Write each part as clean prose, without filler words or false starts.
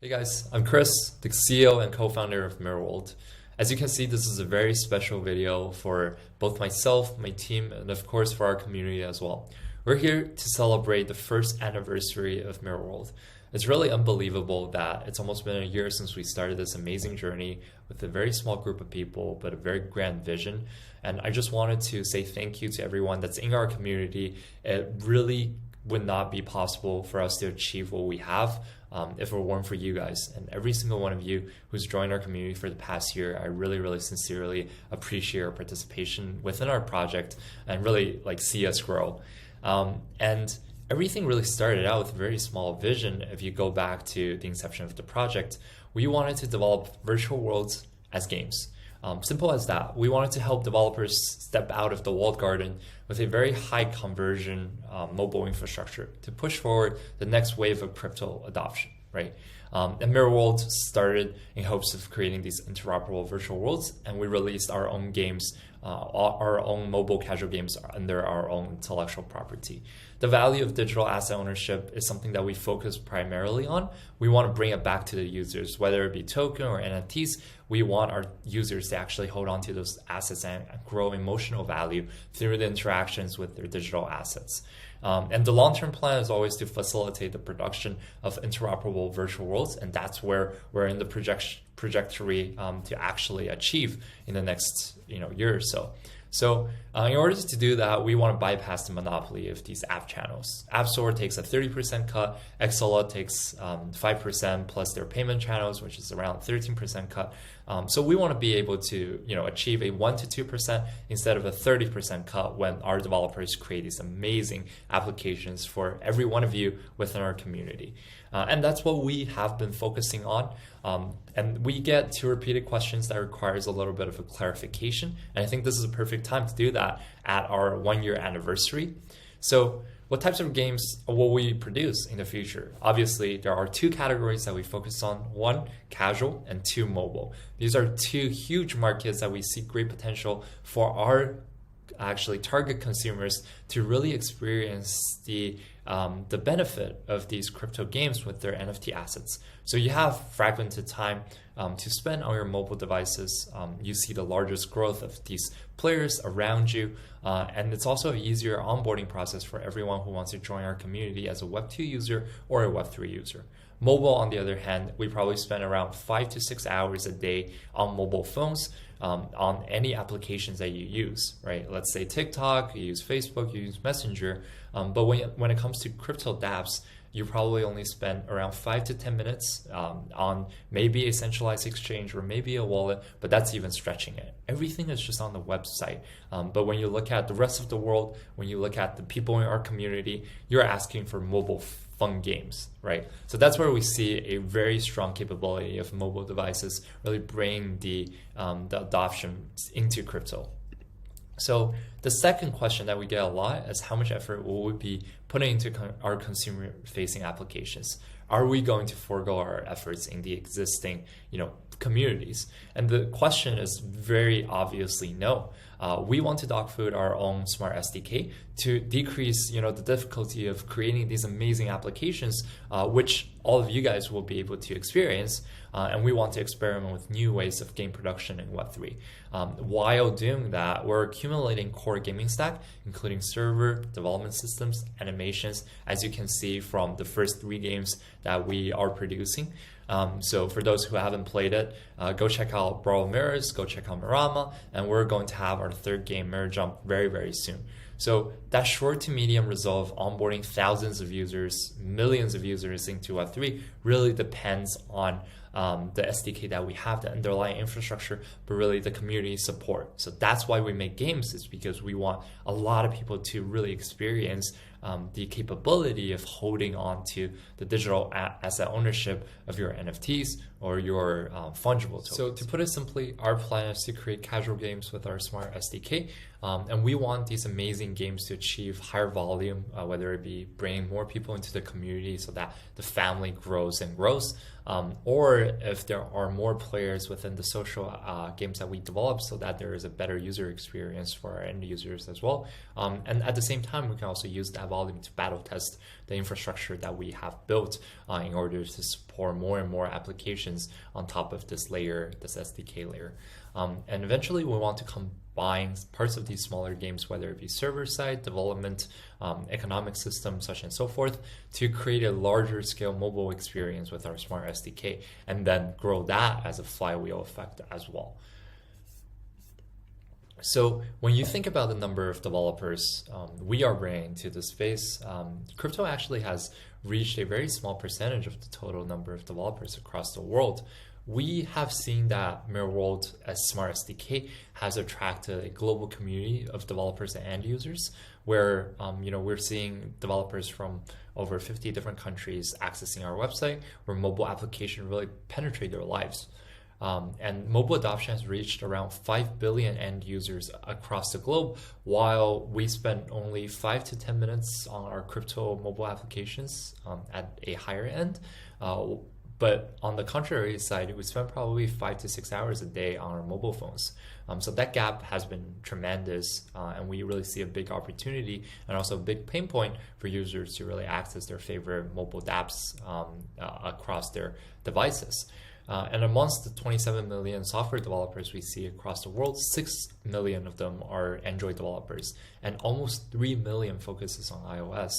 Hey guys, I'm Chris, the CEO and co-founder of Mirrorworld. As you can see, this is a very special video for both myself, my team, and of course for our community as well. We're here to celebrate the first anniversary of Mirrorworld. It's really unbelievable that it's almost been a year since we started this amazing journey with a very small group of people, but a very grand vision. And I just wanted to say thank you to everyone that's in our community. It really would not be possible for us to achieve what we have if it weren't for you guys. And every single one of you who's joined our community for the past year, I really sincerely appreciate your participation within our project and really see us grow. And everything really started out with a very small vision. If you go back to the inception of the project, we wanted to develop virtual worlds as games. Simple as that. We wanted to help developers step out of the walled garden with a very high conversion mobile infrastructure to push forward the next wave of crypto adoption, right? And Mirrorworld started in hopes of creating these interoperable virtual worlds, and we released our own games, our own mobile casual games under our own intellectual property. The value of digital asset ownership is something that we focus primarily on. We want to bring it back to the users, whether it be token or NFTs. We want our users to actually hold on to those assets and grow emotional value through the interactions with their digital assets. And the long-term plan is always to facilitate the production of interoperable virtual worlds, and that's where we're in the trajectory to actually achieve in the next year or so. So in order to do that, we want to bypass the monopoly of these app channels. App Store takes a 30% cut, Xsola takes 5% plus their payment channels, which is around 13% cut. So we want to be able to achieve a 1 to 2% instead of a 30% cut when our developers create these amazing applications for every one of you within our community. And that's what we have been focusing on. And we get to repeated questions that requires a little bit of a clarification. And I think this is a perfect time to do that at our 1-year anniversary. So what types of games will we produce in the future? Obviously, there are 2 categories that we focus on. 1, casual, and 2, mobile. These are 2 huge markets that we see great potential for our actually target consumers to really experience the benefit of these crypto games with their NFT assets. So you have fragmented time to spend on your mobile devices. You see the largest growth of these players around you. And it's also an easier onboarding process for everyone who wants to join our community as a Web2 user or a Web3 user. Mobile, on the other hand, we probably spend around 5 to 6 hours a day on mobile phones on any applications that you use, right? Let's say TikTok, you use Facebook, you use Messenger. But when it comes to crypto dApps, you probably only spend around 5 to 10 minutes on maybe a centralized exchange or maybe a wallet, but that's even stretching it. Everything is just on the website. But when you look at the rest of the world, when you look at the people in our community, you're asking for mobile fun games, right? So that's where we see a very strong capability of mobile devices really bring the adoption into crypto. So the second question that we get a lot is how much effort will we be putting into our consumer-facing applications? Are we going to forego our efforts in the existing, communities? And the question is very obviously no. We want to dogfood our own smart SDK to decrease, the difficulty of creating these amazing applications, which all of you guys will be able to experience. And we want to experiment with new ways of game production in Web3. While doing that, we're accumulating core gaming stack, including server, development systems, animations, as you can see from the first 3 games that we are producing. So for those who haven't played it, go check out Brawl Mirrors, go check out Mirama, and we're going to have our 3rd game, Mirror Jump, very soon. So that short to medium result of onboarding thousands of users, millions of users into Web3 really depends on the SDK that we have, the underlying infrastructure, but really the community support. So that's why we make games, is because we want a lot of people to really experience the capability of holding on to the digital asset ownership of your NFTs or your fungible tokens. So to put it simply, our plan is to create casual games with our smart SDK. And we want these amazing games to achieve higher volume, whether it be bringing more people into the community so that the family grows and grows, or if there are more players within the social games that we develop so that there is a better user experience for our end users as well. And at the same time, we can also use that volume to battle test the infrastructure that we have built in order to support more and more applications on top of this layer, this SDK layer. And eventually we want to combine parts of these smaller games, whether it be server-side, development, economic systems, such and so forth, to create a larger scale mobile experience with our Smart SDK, and then grow that as a flywheel effect as well. So when you think about the number of developers we are bringing to the space, crypto actually has reached a very small percentage of the total number of developers across the world. We have seen that Mirror World as Smart SDK has attracted a global community of developers and end users, where we're seeing developers from over 50 different countries accessing our website, where mobile application really penetrate their lives. And mobile adoption has reached around 5 billion end users across the globe, while we spend only 5 to 10 minutes on our crypto mobile applications at a higher end. But on the contrary side, we spend probably 5 to 6 hours a day on our mobile phones. So that gap has been tremendous, and we really see a big opportunity and also a big pain point for users to really access their favorite mobile dApps across their devices. And amongst the 27 million software developers we see across the world, 6 million of them are Android developers, and almost 3 million focuses on iOS,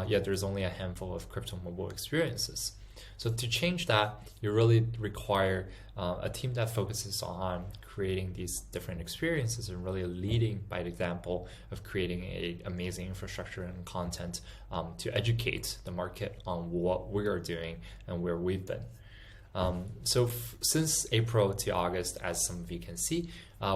yet there's only a handful of crypto mobile experiences. So to change that, you really require a team that focuses on creating these different experiences and really leading by example of creating an amazing infrastructure and content to educate the market on what we are doing and where we've been. Since April to August, as some of you can see,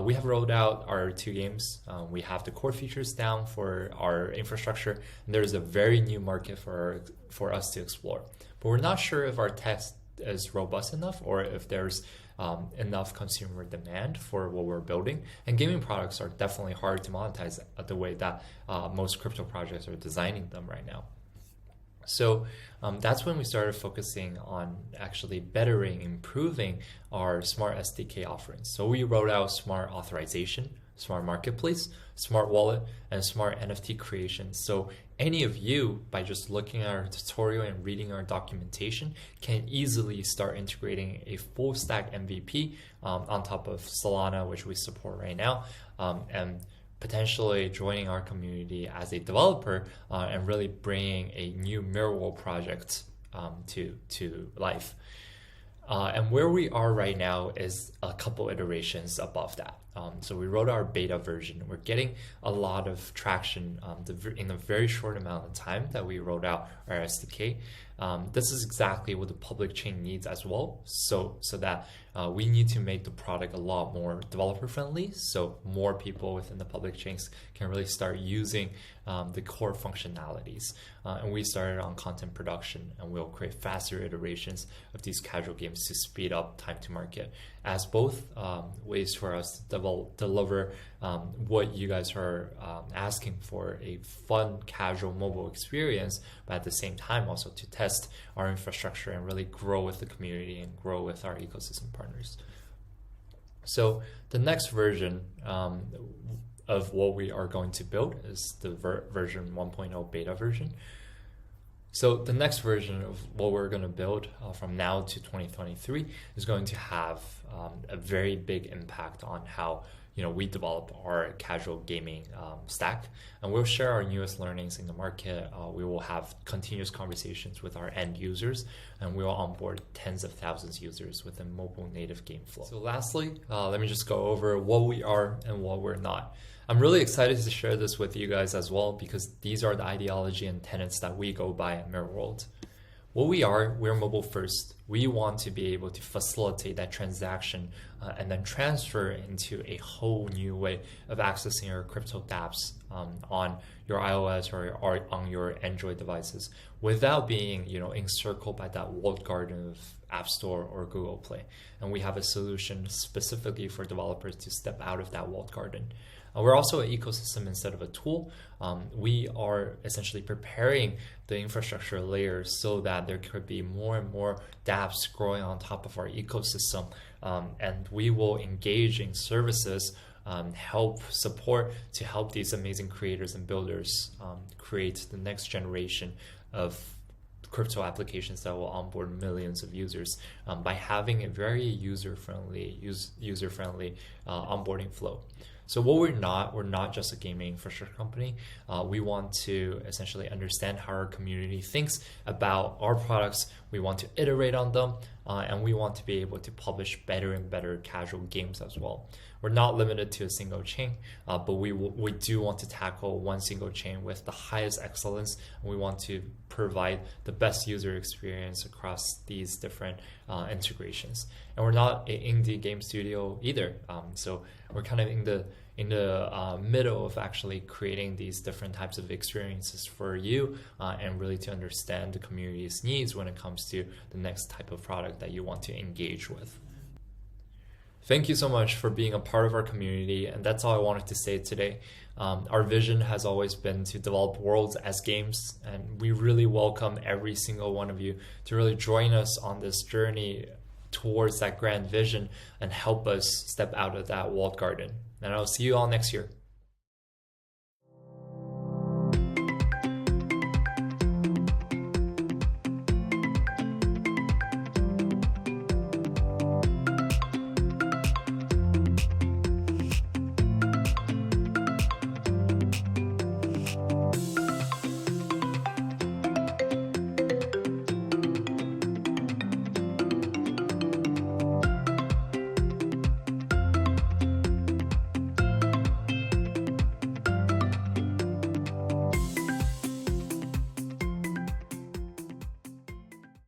we have rolled out our 2 games. We have the core features down for our infrastructure, and there's a very new market for us to explore. But we're not sure if our tech is robust enough or if there's enough consumer demand for what we're building. And gaming products are definitely hard to monetize the way that most crypto projects are designing them right now. So that's when we started focusing on actually bettering, improving our Smart SDK offerings. So we rolled out Smart Authorization, Smart Marketplace, Smart Wallet, and Smart NFT creation. So any of you, by just looking at our tutorial and reading our documentation, can easily start integrating a full stack MVP on top of Solana, which we support right now, and potentially joining our community as a developer and really bringing a new Mirror World project to life. And where we are right now is a couple iterations above that. So we wrote our beta version. We're getting a lot of traction in a very short amount of time that we rolled out our SDK. This is exactly what the public chain needs as well. So that we need to make the product a lot more developer friendly, so more people within the public chains can really start using the core functionalities. And we started on content production, and we'll create faster iterations of these casual games to speed up time to market, as both ways for us to deliver what you guys are asking for, a fun, casual mobile experience, but at the same time also to test our infrastructure and really grow with the community and grow with our ecosystem partners. So the next version of what we are going to build is the version 1.0 beta version. So the next version of what we're going to build from now to 2023 is going to have a very big impact on how we develop our casual gaming stack, and we'll share our newest learnings in the market. We will have continuous conversations with our end users, and we will onboard tens of thousands of users with a mobile native game flow. So lastly, let me just go over what we are and what we're not. I'm really excited to share this with you guys as well, because these are the ideology and tenets that we go by at Mirror World. What we're mobile first. We want to be able to facilitate that transaction and then transfer into a whole new way of accessing your crypto dApps on your iOS or on your Android devices without being encircled by that walled garden of App Store or Google Play. And we have a solution specifically for developers to step out of that walled garden. We're also an ecosystem instead of a tool. We are essentially preparing the infrastructure layer so that there could be more and more dApps growing on top of our ecosystem. And we will engage in services help support, to help these amazing creators and builders create the next generation of crypto applications that will onboard millions of users by having a very user-friendly onboarding flow. So what we're not just a gaming infrastructure company. We want to essentially understand how our community thinks about our products. We want to iterate on them, and we want to be able to publish better and better casual games as well. We're not limited to a single chain, but we do want to tackle one single chain with the highest excellence. And we want to provide the best user experience across these different integrations. And we're not an indie game studio either. So we're kind of in the middle of actually creating these different types of experiences for you, and really to understand the community's needs when it comes to the next type of product that you want to engage with. Thank you so much for being a part of our community, and that's all I wanted to say today. Our vision has always been to develop worlds as games, and we really welcome every single one of you to really join us on this journey towards that grand vision and help us step out of that walled garden. And I'll see you all next year.